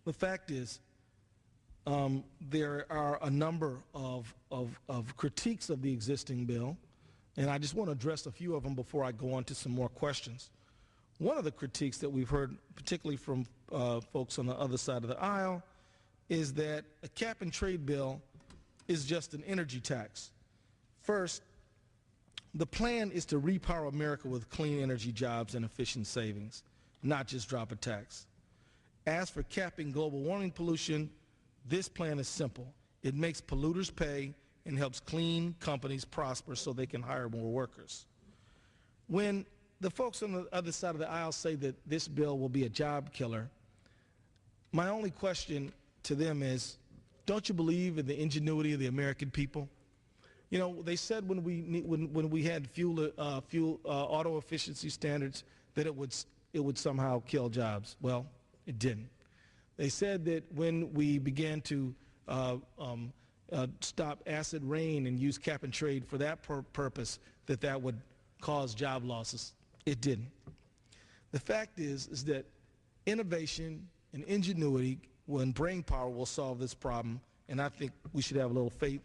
The fact is, there are a number of critiques of the existing bill, and I just want to address a few of them before I go on to some more questions. One of the critiques that we've heard, particularly from folks on the other side of the aisle, is that a cap and trade bill is just an energy tax. First, the plan is to repower America with clean energy jobs and efficient savings, not just drop a tax. As for capping global warming pollution, this plan is simple. It makes polluters pay and helps clean companies prosper so they can hire more workers. When the folks on the other side of the aisle say that this bill will be a job killer, my only question to them is, don't you believe in the ingenuity of the American people? You know, they said when we had fuel auto efficiency standards that it would somehow kill jobs. Well, it didn't. They said that when we began to stop acid rain and use cap and trade for that purpose, that would cause job losses. It didn't. The fact is that innovation and ingenuity and brain power will solve this problem, and I think we should have a little faith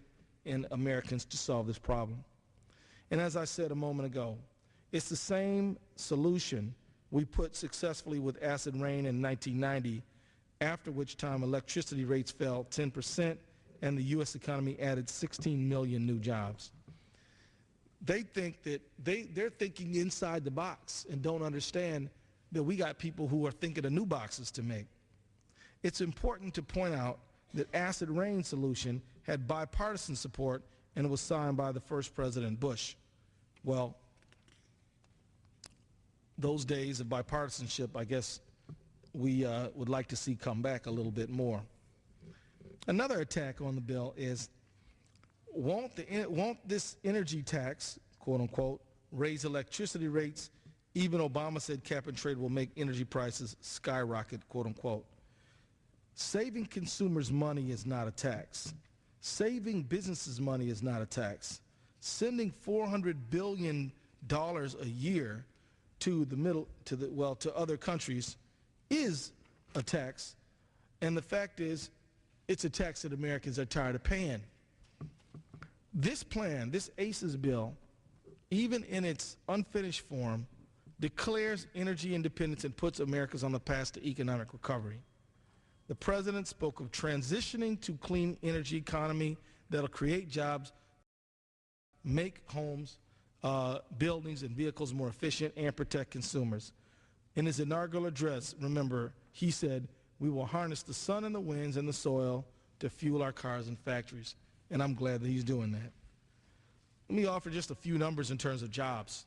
in Americans to solve this problem. And as I said a moment ago, it's the same solution we put successfully with acid rain in 1990, after which time electricity rates fell 10% and the U.S. economy added 16 million new jobs. They think that they're thinking inside the box and don't understand that we got people who are thinking of new boxes to make. It's important to point out that acid rain solution had bipartisan support and was signed by the first President Bush. Well, those days of bipartisanship, I guess we would like to see come back a little bit more. Another attack on the bill is, won't this energy tax, quote unquote, raise electricity rates? Even Obama said cap and trade will make energy prices skyrocket, quote unquote. Saving consumers money is not a tax. Saving businesses money is not a tax. Sending $400 billion a year to other countries is a tax, and the fact is, it's a tax that Americans are tired of paying. This plan, this ACES bill, even in its unfinished form, declares energy independence and puts Americans on the path to economic recovery. The President spoke of transitioning to clean energy economy that'll create jobs, make homes, buildings, and vehicles more efficient, and protect consumers. In his inaugural address, remember, he said, "We will harness the sun and the winds and the soil to fuel our cars and factories." And I'm glad that he's doing that. Let me offer just a few numbers in terms of jobs.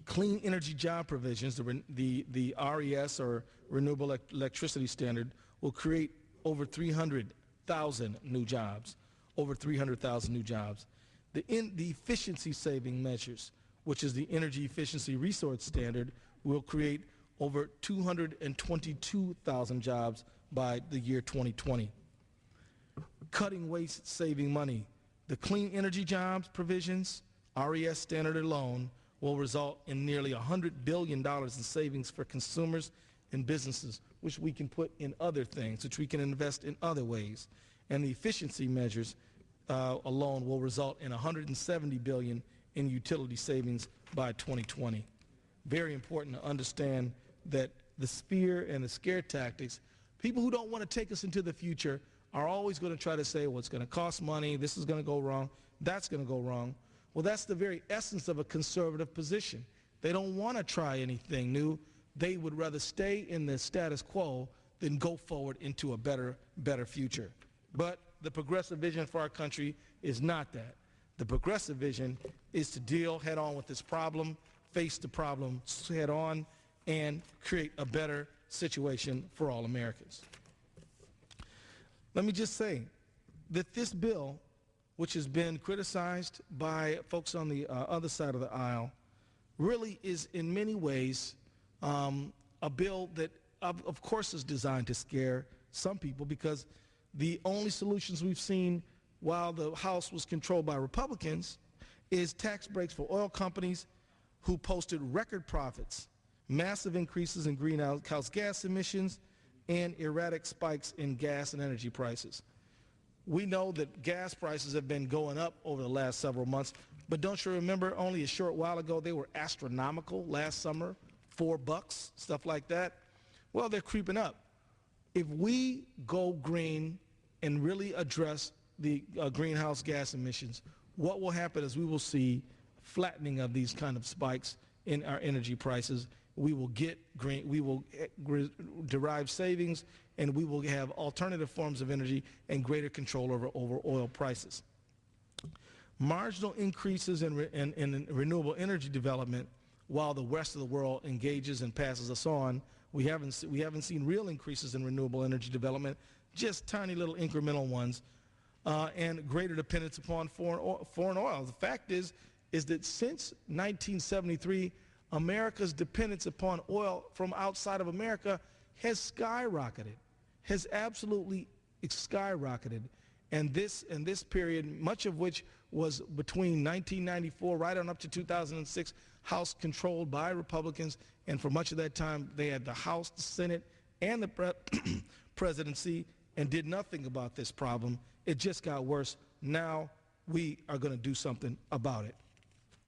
Clean energy job provisions, the RES, or Renewable Electricity Standard, will create over 300,000 new jobs. Over 300,000 new jobs. The efficiency saving measures, which is the Energy Efficiency Resource Standard, will create over 222,000 jobs by the year 2020. Cutting waste, saving money. The clean energy jobs provisions, RES standard alone, will result in nearly $100 billion in savings for consumers and businesses, which we can put in other things, which we can invest in other ways. And the efficiency measures alone will result in $170 billion in utility savings by 2020. Very important to understand that the spear and the scare tactics, people who don't want to take us into the future are always going to try to say, well, it's going to cost money, this is going to go wrong, that's going to go wrong. Well, that's the very essence of a conservative position. They don't want to try anything new. They would rather stay in the status quo than go forward into a better future. But the progressive vision for our country is not that. The progressive vision is to deal head on with this problem, face the problem head on, and create a better situation for all Americans. Let me just say that this bill, which has been criticized by folks on the other side of the aisle, really is in many ways a bill that of course is designed to scare some people, because the only solutions we've seen while the House was controlled by Republicans is tax breaks for oil companies who posted record profits, massive increases in greenhouse gas emissions, and erratic spikes in gas and energy prices. We know that gas prices have been going up over the last several months, but don't you remember only a short while ago they were astronomical last summer, $4, stuff like that? Well, they're creeping up. If we go green and really address the greenhouse gas emissions, what will happen is we will see flattening of these kind of spikes in our energy prices. We will get green, we will derive savings, and we will have alternative forms of energy and greater control over oil prices. Marginal increases in renewable energy development while the rest of the world engages and passes us on. We haven't seen real increases in renewable energy development, just tiny little incremental ones, and greater dependence upon foreign oil. The fact is that since 1973, America's dependence upon oil from outside of America has skyrocketed, has absolutely skyrocketed. And this period, much of which was between 1994 right on up to 2006, House controlled by Republicans, and for much of that time they had the House, the Senate, and the presidency, and did nothing about this problem. It just got worse. Now we are going to do something about it.